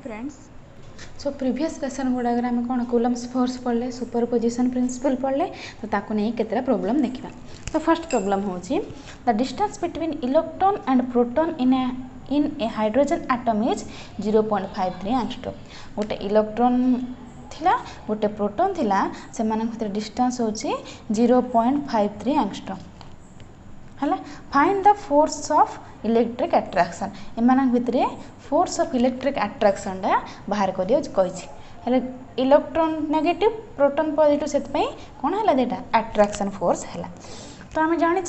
Friends, so previous lesson गुड़ाक आम कौन Coulomb's force पढ़ले सुपरपोजिशन प्रिंसिपल पढ़ले तो ताकू नहीं केतरा प्रॉब्लम देखा। तो फर्स्ट प्रॉब्लम होची the distance between electron and proton in A hydrogen atom is 0.53 angstrom. गोटे इलेक्ट्रॉन थिला गोटे प्रोटॉन थिला से भितर डिस्टेंस होची 0.53 एंगस्ट्रॉम है। Find the force of electric attraction एमान भितर फोर्स ऑफ इलेक्ट्रिक अट्रैक्शन बाहर कर इलेक्ट्रॉन नेगेटिव प्रोटॉन पॉजिटिव से कौन है देटा अट्रैक्शन फोर्स है। तो आम जाने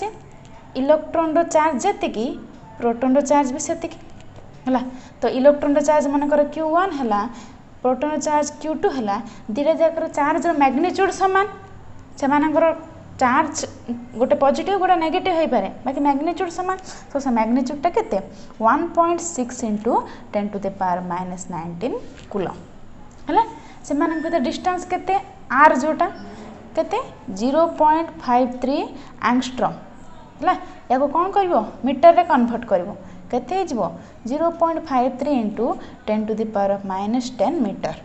इलेक्ट्रॉन रो चार्ज जी प्रोटॉन रो चार्ज भी सेतिकी है। तो इलेक्ट्रॉन रो चार्ज मनकर Q1 है प्रोटॉन रो चार्ज Q2 है। दुटा जाकर चार्ज रो मैग्नीट्यूड सामान से चार्ज गोटे पॉजिटिव गोटे नेगेटिव हो पारे बाकी मैग्नीट्यूड सामान। तो से मैग्नीट्यूडटा केते 1.6 इंटू 10⁻⁻19 कूलम है। से भीतर डिस्टेंस केते आर जोटा केते 0.53 एंगस्ट्रॉम है। या कौन करिवो मीटर रे कन्वर्ट करिवो केते हिजबो 0.53 इंटू 10⁻⁻10 मीटर।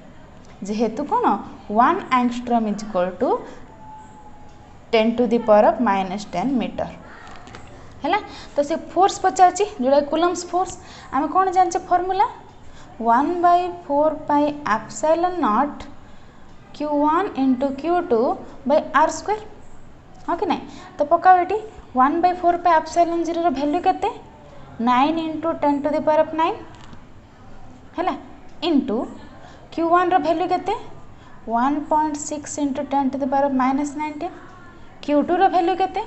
जेहेतु कौन 1 angstrom is equal to 10⁻⁻10 metre है। तो से फोर्स पचारची जोड़ा कूलम्स फोर्स आम कौन जाने फॉर्मूला 1/4πε0 Q1 इंटू Q2/r²। हाँ कि नहीं? तो पकाओ ये 1/4πε0 वैल्यू केते 9 इंटू 10⁻9 है इंटू Q1 रो वैल्यू केते 1.6 इंटू 10⁻⁻19 Q2 रो वैल्यू केते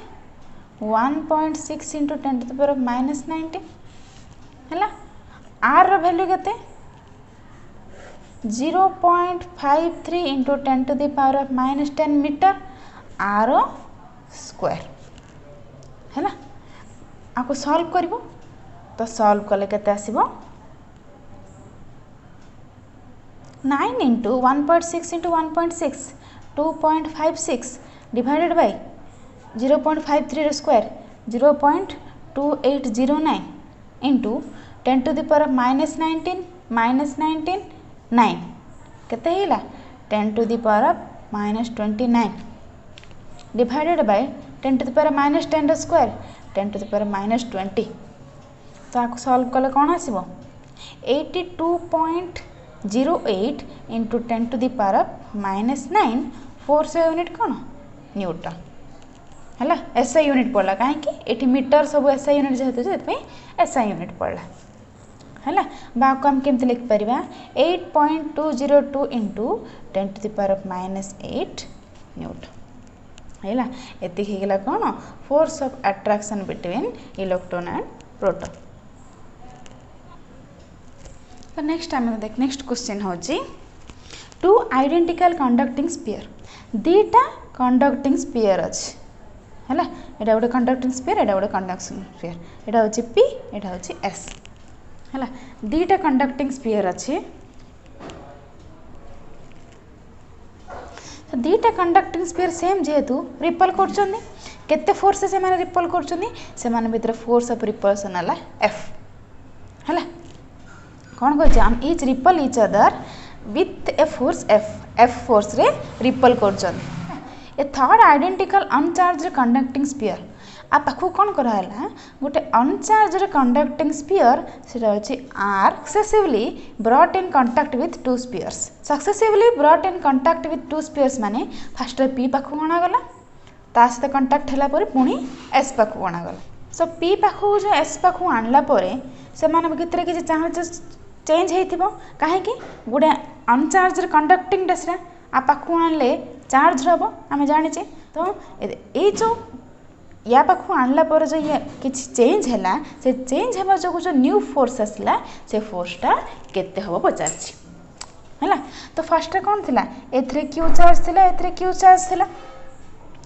1.6 इंटू 10⁻⁻19 है। R रो वैल्यू केते 0.53 इंटू 10⁻⁻10 मीटर R स्क्वायर है। आपको सॉल्व करिवो तो सॉल्व कले केते आसीबो 9 into 1.6 into 1.6 2.56 divided by 0.53 square 0.2809 into 10⁻⁻19 9 केते हिला 10⁻⁻29 डिवाइडेड बाय 10⁻⁻10 स्क्वायर 10⁻⁻20। तो आपको सॉल्व कले कौन आसीबो 82.08 इंटू 10⁻⁻9 फोर्स यूनिट कौन न्यूटन है। एसआई यूनिट पड़ा कहीं मीटर सब एसआई यूनिट जेहेतु एसआई यूनिट पड़ा है। बाको हम केमती लिखिपर 8.202 इंटू 10⁻⁻8 न्यूटन है। ये कौन force of attraction between electron and proton. तो नेक्स्ट आम देख नेक्स्ट क्वेश्चन हो टू आइडेंटिकल कंडक्टिंग स्फीयर दीटा कंडक्टिंग स्फीयर अच्छे है। यहाँ गोटे कंडक्टिंग स्फीयर एटा गोटे कंडक्टिंग स्फीयर एटा हूँ P एटा हूँ S है। दीटा कंडक्टिंग स्फीयर अच्छे दीटा कंडक्टिंग स्फीयर सेम जेहेतु रिपल करते फोर्स से रिपल कर भीतर फोर्स ऑफ रिपल्सन है F है। कौन कह each repel each other with a force F force रे रिपल कर third identical uncharged conducting sphere आ पाखु कौन कराला गोटे अनचार्ज कंडक्टिंग स्फीयर से are successively brought in contact with two spheres successively brought in contact with two spheres माने first P पाखु अणागला ता सहित कंटाक्ट है पुणी S पाखु अणागला। सो P पाखु जो S पाखु आणला से भितर किसी चार्जेस चेंज हो कहीं गोटे अनचार्ज कंडक्टिंग डेसरा आ पाखु आणले चार्ज हम आम जाने। तो ये जो या पाखु आणला जो ये किसी चेंज है से चेंज होगा जो जो न्यू फोर्स आसला से फोर्सटा केते हम पचार है। तो फर्स्ट कौन थी ए क्यू चार्ज थी ए क्यू चार्ज थी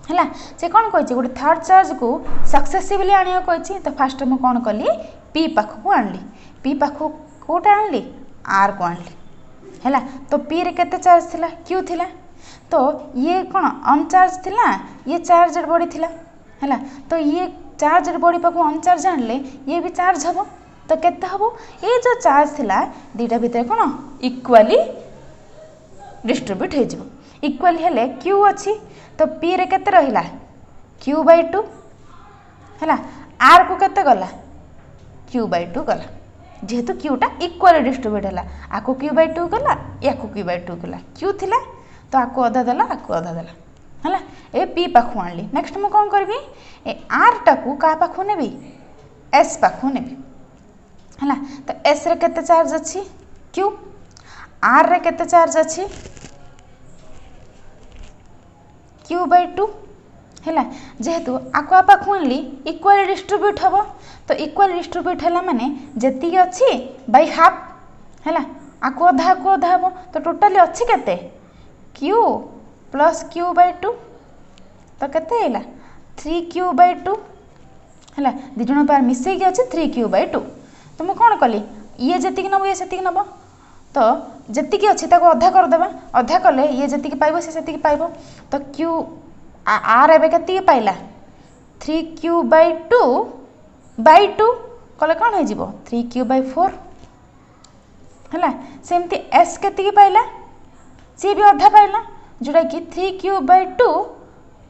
है। से कौन कही गोटे थर्ड चार्ज को सक्सेसिवली आने कही। तो फास्ट मुझे कौन कली P पाखु आणली P पाखु कोटा आणली R को आणली है। तो P रे केते चार्ज थिला Q थिला तो ये कौन अनचार्ज थिला ये चार्ज बॉडी थिला है। तो ये चार्ज बॉडी पाखु अनचार्ज आणले ये भी चार्ज हम तो केते हबो ये जो चार्ज थिला दीटा भितर कोन इक्वाली डिस्ट्रीब्यूट हो जिवो इक्वाली हेले q अछि तो p रे केते रहिला q/2 हैला r को केते गला q/2 गला जेहेतु q टा इक्वाली डिस्ट्रीब्यूट हैला आको q/2 गला याको q/2 गला q थिला तो आको आधा देला आको आधा देला हैला ए p पाखु आनली नेक्स्ट मु कोन करबी ए r टाकू का पाखु नेबी s पाखु नेबी हैला तो s रे केते चार्ज अछि q r रे केते चार्ज अछि q/2 हैला जेहेतु आको पाखु आनली इक्वाली डिस्ट्रीब्यूट हबो तो इक्वाली डिस्ट्रीब्यूट हैला माने जेती अछि बाय हाफ हैला आको आधा हबो तो टोटली अछि केते q प्लस q/2 तो केते हैला 3q/2 हैला दि जण पार मिसै के अछि 3q/2 तो मु कोन कली ये जेती नबो ये सेती नबो तो जेती की अछि ताको आधा कर देबा आधा कले ये जेती की पाइबो से सेती की पाइबो तो q r एबे केती पाइला 3q/2 by 2 कले कोन हो जिवो 3q/4 हैला सेमती s केती की पाइला सी भी आधा पाइला जोड़ा कि 3q/2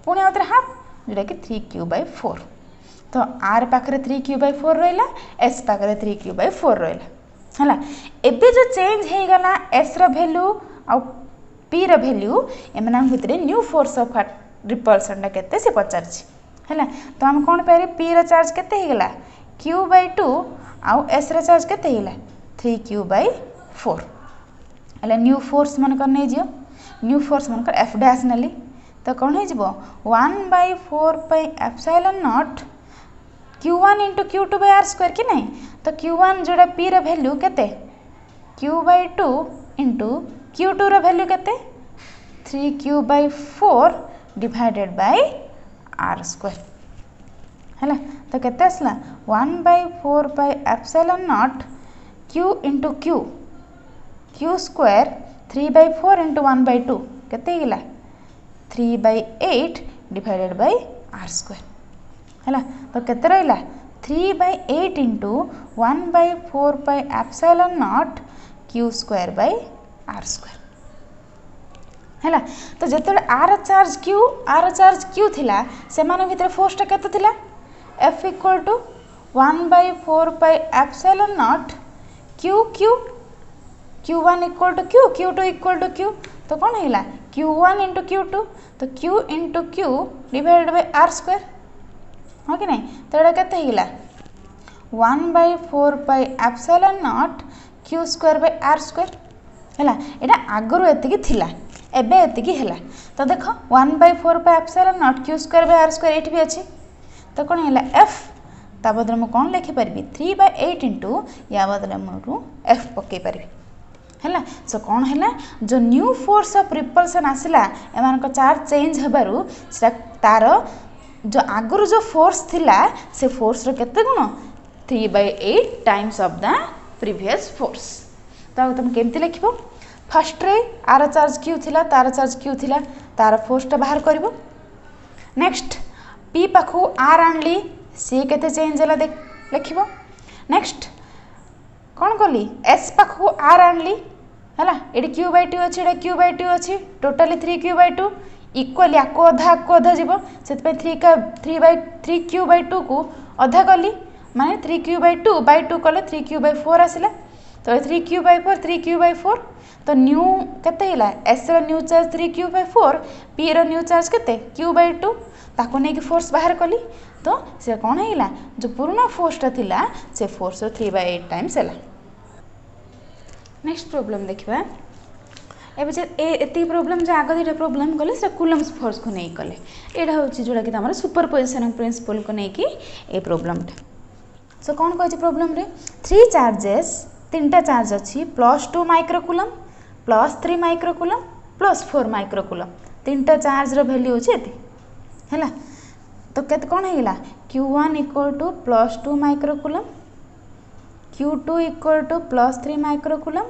पुणी आउथरे हाफ जोड़ा कि 3q/4 तो r पाखरे 3q/4 रहला s पाखरे 3q/4 रहला हैला एबे जो चेंज हे गला s रो वैल्यू आ p रो वैल्यू एमना भितरे न्यू फोर्स ऑफ रिपल्सन केते से पचारछि हैला तो हम कोन पारे p रो चार्ज केते हे गला q/2 आ s रो चार्ज केते हेला 3q/4 हैला न्यू फोर्स मन कर नै जियो न्यू फोर्स मन कर f डैश नली तो कोन हे जिवो 1/4 pi epsilon naught q1 into q2/r² कि नहीं तो q1 जोड़ा p रो वैल्यू केते q/2 into q2 रो वैल्यू केते 3q/4 डिवाइडेड बाय r² हैला तो केते असला 1/4 pi epsilon not q into q² 3/4 into 1/2 केते हिला 3/8 डिवाइडेड बाय r² हैला तो केते रहला 3/8 into 1/4 pi epsilon not q²/r² हैला तो जेते r चार्ज q थिला से माने भितर फोर्स टा केते थिला F equal to 1/4 pi epsilon naught q1 equal to q q2 equal to q तो कौन हैला q1 into q2 तो q into q divided by r² हाँ कि नहीं तो एटा केते हैला 1/4 पाई एप्सिलॉन नॉट q²/r² हैला एटा आगरु एतिकी थिला एबे एतिकी हैला तो देखो 1/4 पाई एप्सिलॉन नॉट q²/r² एठी भी अछि तो कौन हैला f ता बदले मु कौन लिखि परबी 3/8 into या बदले मु f पके परबी हैला सो कौन हैला जो न्यू फोर्स ऑफ रिपल्सन आसिला एमान को चार्ज चेंज हेबारु से तार जो आगरु जो फोर्स थिला से फोर्स रो केते गुण 3/8 times of the previous force तो तुम केमति लिखिबो first ray are charge q थिला तार चार्ज q थिला तार फोर्स टा बाहर करबो नेक्स्ट p पाखु r आनली सी केते चेंज हला देख लिखिबो नेक्स्ट कौन कली s पाखु r आनली हला एडी q/2 अछि एडी q/2 अछि टोटली 3q/2 इक्वली आको आधा जीवो सेत पे 3q/2 को आधा कली माने 3q/2 कले 3q/4 आसिला तो 3q/4 तो न्यू केते हिला s रो न्यू चार्ज 3q/4 p रो न्यू चार्ज केते q/2 ताको नै कि फोर्स बाहर कली तो से कोन हिला जो पुराना फोर्स ता थिला से फोर्स रो 3/8 टाइम्स हला नेक्स्ट प्रॉब्लम देखिबा एबे जे एती प्रॉब्लम जे आगो दिटा प्रॉब्लम कले से कूलम्स फोर्स को नै कले एडा होची जोडा कि हमर सुपरपोजिशन प्रिंसिपल को नै कि ए प्रॉब्लम ता सो कोन कहै छै प्रॉब्लम रे 3 चार्जेस तीनटा चार्ज अछि +2 माइक्रोकूलम +3 माइक्रोकूलम +4 माइक्रोकूलम तीनटा चार्ज रो वैल्यू अछि एती हैला तो केत कोन हेला q1 = +2 microcoulomb q2 = +3 microcoulomb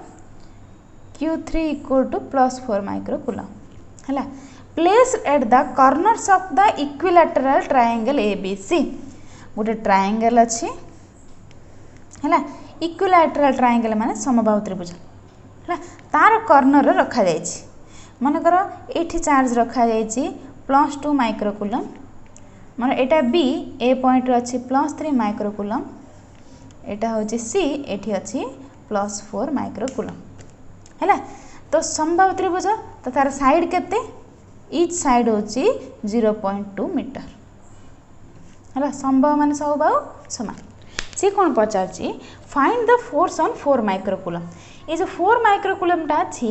q3 = +4 microcoulomb हैला place at the corners of the equilateral triangle abc गोटे ट्रायंगल अछि है इक्विलैटरल ट्रायंगल माने समबाहु त्रिभुज है तार कर्नर रखा जायछि मनकर एठी चार्ज रखा जायछि +2 माइक्रोकूलम मन एटा बी ए पॉइंट रे अछि +3 माइक्रोकूलम एटा होछि सी एठी अछि +4 माइक्रोकूलम है तो समबाहु त्रिभुज तो तार साइड केते ईच साइड होछि 0.2 मीटर है समबाहु माने समबाहु समान सी कौन पचार find the force on 4 microcoulomb ये जो 4 माइक्रोकूलम टा अछि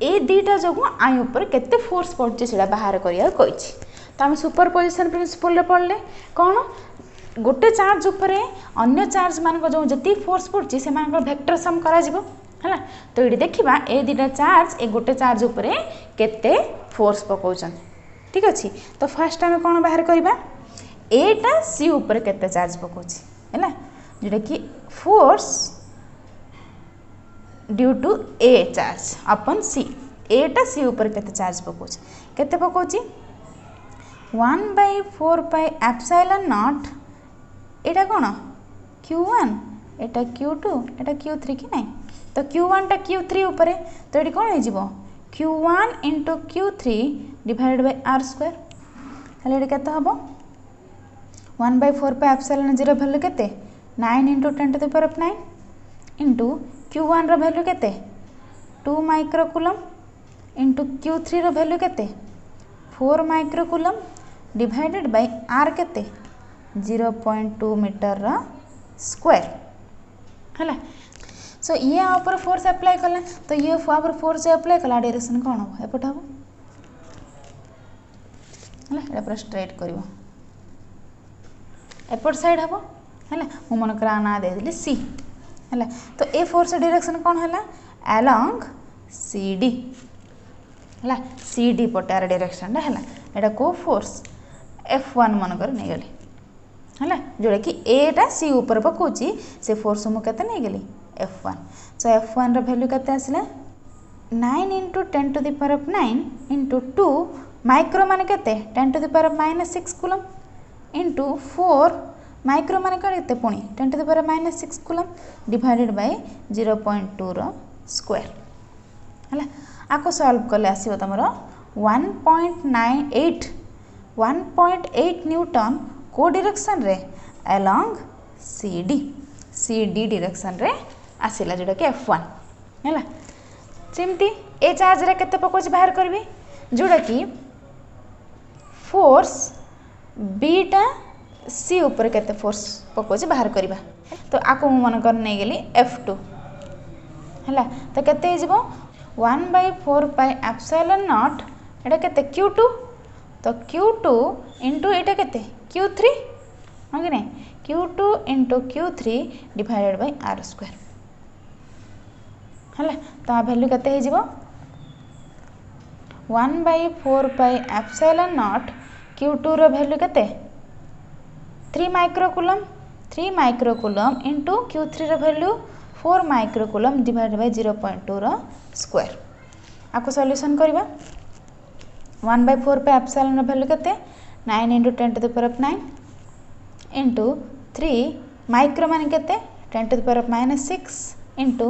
ए दीटा जगु आई ऊपर केते फोर्स पड़छि सेटा बाहर करिया कहिछि तो हम सुपरपोजिशन प्रिंसिपल रे पढ़ले कौन गोटे चार्ज ऊपर अन्य चार्ज मान जो जति फोर्स पड़छि से मान वेक्टर सम करा जिवो है तो ये देखा ए दीटा चार्ज ए गोटे चार्ज ऊपर केते फोर्स पकाउछन ठीक अच्छे तो फास्ट आम कौन बाहर करवा एटा सी ऊपर केते चार्ज पकाउछि है जोटा कि force due to a charge अपन सी एटा सी ऊपर केते चार्ज पकाउछि केते पकाउछि 1/4 पाई एप्सिलॉन नॉट एटा कौन Q1 एटा Q2 एटा Q3 कि नहीं तो Q1 टा Q3 ऊपर तो ये कौन हो Q1 into Q3 divided by R square हेले केते हबो 1/4 पाई एप्सिलॉन 0 वैल्यू केते 9 into 10 to the power of 9 into Q1 रो वैल्यू केते 2 माइक्रोकूलम इंटू Q3 रो वैल्यू केते 4 माइक्रोकूलम डिवाइडेड बाय R केते 0.2 मीटर रा स्क्वायर है सो ये ऊपर फोर्स अप्लाई कला तो ये ऊपर फोर्स अप्लाई कला डायरेक्शन कौन हम एपट हम है पूरा स्ट्रेट कर एपट साइड हम है मु मनकर ना दे सी है तो ए फोर्स डायरेक्शन कौन है अलोंग सी डी है सी डी पटार डायरेक्शन है यहाँ को फोर्स F1 मनकर नहीं गली है जोड़ा कि एटा सी ऊपर पकाउछि से फोर्स मुझे नहीं गली F1 सो F1 रो वैल्यू केते आसला 9 into 10 to the power of 9 into 2 micro माने केते 10 to the power of -6 coulomb into 4 micro माने केते पुणी 10 to the power of -6 coulomb divided by 0.2 रो स्क्वायर है आपको सॉल्व कले आसीबो तमरो 1.8 न्यूटन को डायरेक्शन रे अलोंग सी डी डायरेक्शन रे आसिला जोटा कि F1 है सेमती ए चार्ज रे केते पकोच बाहर करबी जोटा कि फोर्स बीटा सी ऊपर केते फोर्स पकोच बाहर करबा तो आको मन कर नै गेली F2 है तो केते जिवो 1/4 पाई एप्सिलॉन नॉट एटा केते Q2 तो Q2 इंटू एटा केते Q3 हाँ कि नहीं Q2 into Q3 divided by R square है तो वैल्यू केते हो जिवो 1/4 पाई एप्सिलॉन नॉट Q2 रो वैल्यू केते 3 माइक्रोकूलम इंटू Q3 रो वैल्यू 4 माइक्रोकूलम डिवाइडेड बाय 0.2 रो स्क्वायर आपको सॉल्यूशन करबा 1/4 पे एप्सिलॉन रो वैल्यू केते 9 into 10 to the power of 9 into 3 micro मान केते 10 to the power of -6 into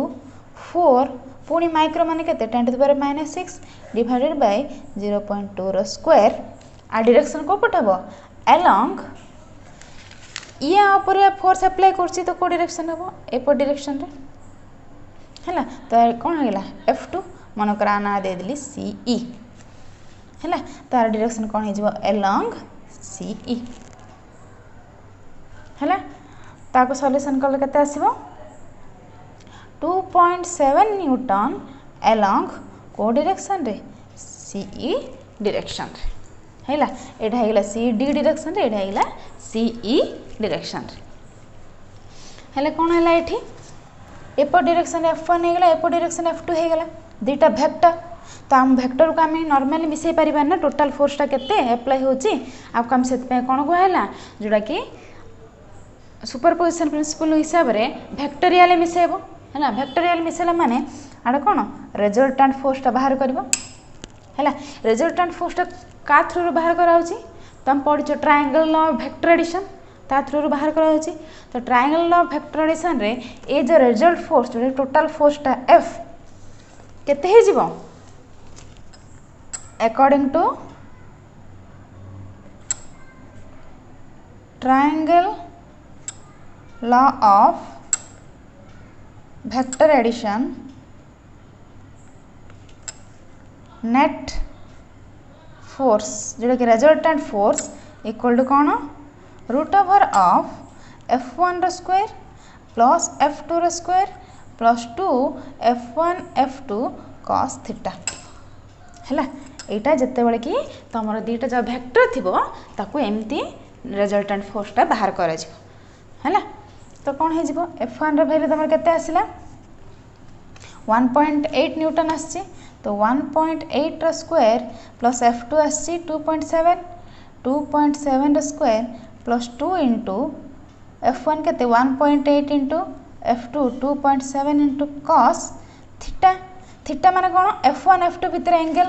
4 पुणी माइक्रो मान केते 10 to the power of -6 divided by 0.2 रो स्क्वायर आ डायरेक्शन को पठाबो अलोंग ये ऊपर फोर्स अप्लाई करछि तो को डायरेक्शन हबो एपो डायरेक्शन रे हैला तो कौन होगा F2 मन कर ना दे दिली CE है तार डायरेक्शन कौन हो अलोंग CE है ताको सॉल्यूशन कले केते आसीबो 2.7 न्यूटन अलोंग को डायरेक्शन रे CE डायरेक्शन रे हैला एटा हेला CD डायरेक्शन रे एटा हेला CE डायरेक्शन रे हैला कौन हैला एठी एपो डायरेक्शन F1 हो गला एपो डायरेक्शन F2 हो गला दुईटा वेक्टर तो आम वेक्टर को आम नॉर्मली मिसई पारिबा ना टोटल फोर्स टा केते अप्लाई होची आपको हम सेत पे कोन कहला जोड़ा कि सुपरपोजिशन प्रिंसिपल हिसाब रे वेक्टोरियल मिसेबो है ना वेक्टोरियल मिसेला माने आडा कोन रिजल्टेंट फोर्स टा बाहर करबो हैला रिजल्टेंट फोर्स टा का थ्रू रे बाहर करा होची तो हम पढ़िछो triangle law of vector addition ता थ्रू बाहर करा जाउची। तो ट्रायंगल ऑफ वेक्टर एडिशन रे ए जो रिजल्ट फोर्स जो टोटल फोर्सटा एफ केते हे जीवो according to triangle law of vector addition net force जोटा कि रिजल्टेंट फोर्स इक्वल टू कौन root over of F1 square plus F2 square plus 2 F1 F2 cos theta है। यहाँ जिते बड़े कि तुम दुईटा जो वेक्टर थी ताकू एमती रिजल्टेंट फोर्सटा बाहर कर है। तो कौन हो F1 वैल्यू तुम के आसला 1.8 न्यूटन आसी। तो 1.8 स्क्वायर प्लस F2 आसी 2.7 2.7 स्क्वायर प्लस 2 इंटू F1 के 1.8 into F2 2.7 into cos theta. Theta माने कौन F1 F2 भितर एंगल।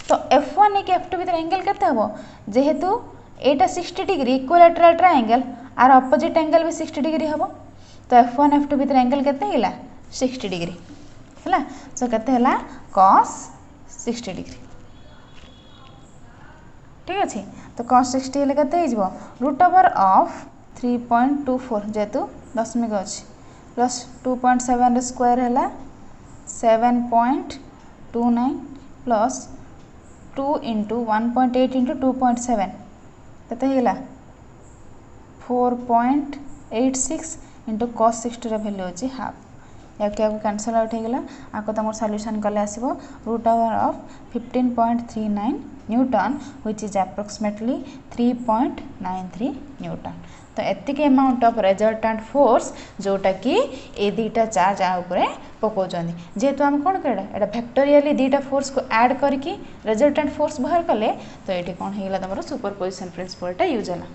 तो F1 एक F2 भितर एंगल केते हबो जेहेतु एटा 60 डिग्री इक्विलैटरल ट्रायंगल आर अपोजिट एंगल भी 60 डिग्री हबो। तो F1 F2 भितर एंगल केते हिला 60 डिग्री है। सो केते हला cos 60 डिग्री ठीक अच्छे। तो cos 60 हेले केते हिजबो रूट ओवर ऑफ 3.24 जेतु दशमिक अच्छी प्लस 2.7 स्क्वायर है 7.29 प्लस 2 इंटू 1.8 इंटू 2.7 केते हिला 4.86 इंटू cos 60 वैल्यू अच्छी हाफ या कैंसल आउट होगा। आपको तुम सॉल्यूशन कले आसो root over of 15.39 newton which is approximately 3.93 newton. तो एतिक अमाउंट ऑफ रिजल्टेंट फोर्स जोटा कि ए दुईटा चार्ज आउपर पकाउछन जेहेतु आम कौन करा एटा फैक्टोरियली दुईटा फोर्स को ऐड करके रिजल्टेंट फोर्स बाहर कले। तो ये कौन होगा तुम सुपरपोजिशन प्रिंसिपलटा यूज है।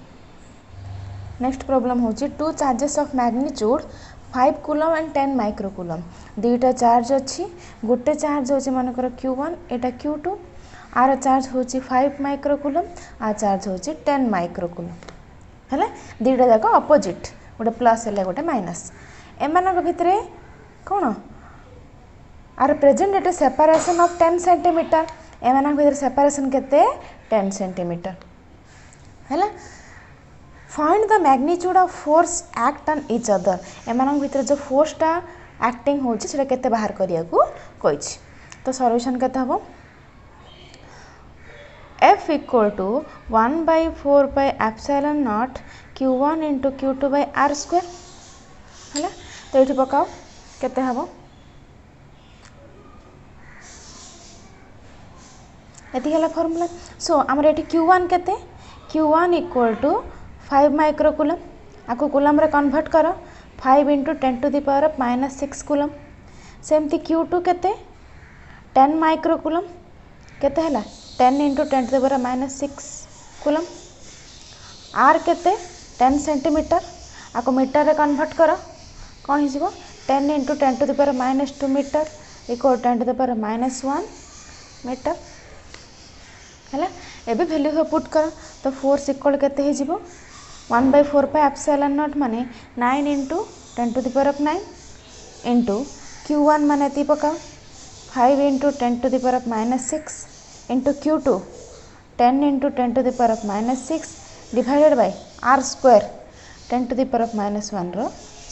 नेक्स्ट प्रॉब्लम होची two charges of magnitude 5 coulomb and 10 microcoulomb दुईटा चार्ज अच्छी गोटे चार्ज होची मानकर Q1 Etah Q2 are charge होची 5 माइक्रोकूलम आ चार्ज होची 10 माइक्रोकूलम है। दुईटा जाक अपोजिट गोटे प्लस है गोटे माइनस एम भितर कौन are present at separation of 10 centimetre एम भर सेपरेशन केते 10 सेंटीमीटर है। Find the magnitude of force act on each other एम भर जो फोर्सटा एक्टिंग होता केते बाहर करिया को कही। तो सॉल्यूशन केते हम F equal to 1/4 by epsilon naught Q1 into Q2 by R square है। तो ये पकाओ केते हम ये फॉर्मूला। सो आमर ये Q1 केते Q1 इक्वल टू 5 माइक्रोकूलम आपको कूलम रे कन्वर्ट कर 5 इंटू 10⁻⁻6 कूलम। सेमती Q2 केते 10 माइक्रोकूलम केते हला 10 इंटू 10⁻⁻6 कूलम। आर केते 10 सेंटीमीटर आपको मीटर रे कन्वर्ट कर कौन हो 10 इंटू 10⁻⁻2 मीटर इक्वल 10⁻⁻1 मीटर है। एबे वैल्यू पुट कर तो फोर्स इक्वल केते हे जीवो 1/4 by एप्सिलॉन नॉट माने 9 इंटू 10⁻9 इंटू Q1 माने ती पकाओ 5 into 10⁻⁻6 into Q2 10 into 10⁻⁻6 divided by R square 10⁻⁻1 रो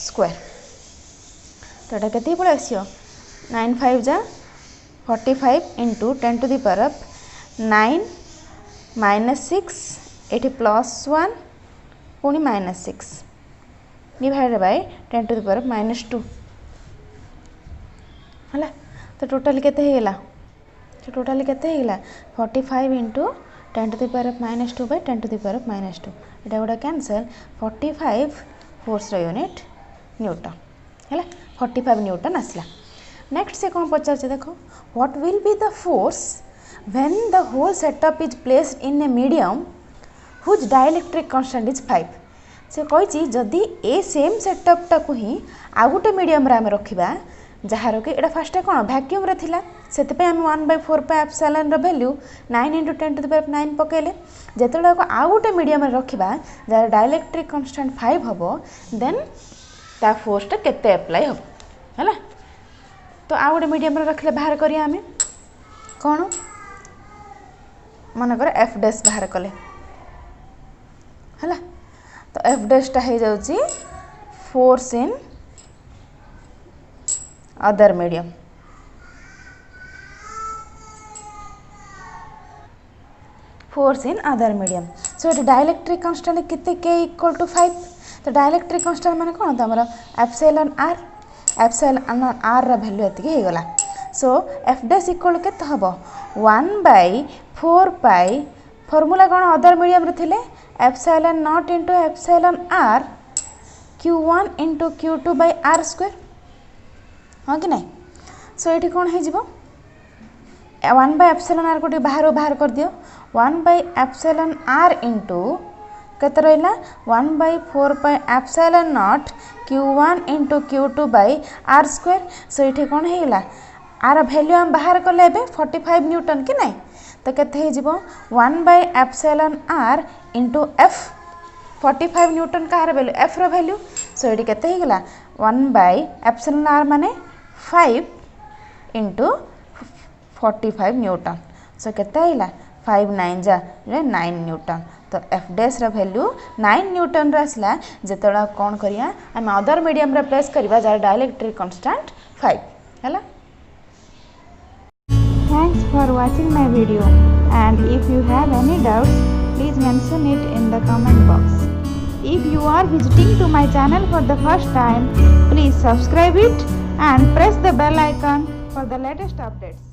स्क्वायर। तो ये केते पड़े आसियो 9 5 जा 45 इंटू 10⁻9 - 6 ये +1 पुणी -6 डिवाइडेड बाय 10⁻⁻2 है। तो टोटाली केते हेला तो टोटाली केते हेला 45 इंटू 10⁻⁻2 बाय 10⁻⁻2 ये गोटा कैंसल 45 फोर्स यूनिट न्यूटन है 45 न्यूटन आसला। नेक्स्ट से कौन पचार देखो what will be the force when the whole setup is placed in a medium whose dielectric constant is 5 से कही जदि ए सेम सेटअपटा को ही आ गोटे मीडियम आम रखा जार कि यहाँ फास्ट कौन भैक्यूम थिला से आम 1/4 एप्सिलॉन वैल्यू 9 × 10⁹ पकेले जिते आउ गोटे मीडियम रखा जार डाइलेक्ट्रिक कांस्टेंट 5 हम देन ता फोर्सटा केते अप्लाई हम है। तो आउ गोटे मीडियम रखले बाहर करिया आम कौन मनकर एफ डैश बाहर कले है। तो एफ डैशटा हो जाउची force in other medium force in other medium. So ये डाइलेक्ट्रिक कांस्टेंट कितने के इक्वल टू 5। तो डाइलेक्ट्रिक कांस्टेंट माने कौन तो हमर एप्सिलॉन आर रा वैल्यू एतिके हो गला। सो एफ डैश इक्वल केते हबो 1/4 पाई फॉर्मूला कौन अदर मीडियम रे थिले epsilon naught into epsilon R q1 × q2/r²। हाँ कि नहीं। सो ये कौन हो जीवो 1/एप्सिलॉन आर को बाहर कर दियो 1/एप्सिलॉन आर इंटू केते रहिला 1/4 एप्सिलॉन नॉट q1 × q2/r²। सो ये कौन होगा आर वैल्यू हम बाहर कले 45 न्यूटन कि नहीं। तो केते हो जीवो 1/एप्सिलॉन आर इंटू एफ 45 न्यूटन कार वैल्यू एफ रो वैल्यू। सो ये केते हो गला 1/एप्सिलॉन आर माने 5 × 45 न्यूटन। सो केते आइला 5 9 जा 9 न्यूटन। तो एफ डैश रा वैल्यू 9 न्यूटन आसला जेतोला कौन करिया हम अदर मीडियम रे प्लेस करिवा जार डाइलेक्ट्रिक कांस्टेंट 5 हैला। Thanks for watching my video, and if you have any doubts please mention it in the comment box. If you are visiting to my channel for the first time, please subscribe it and press the bell icon for the latest updates.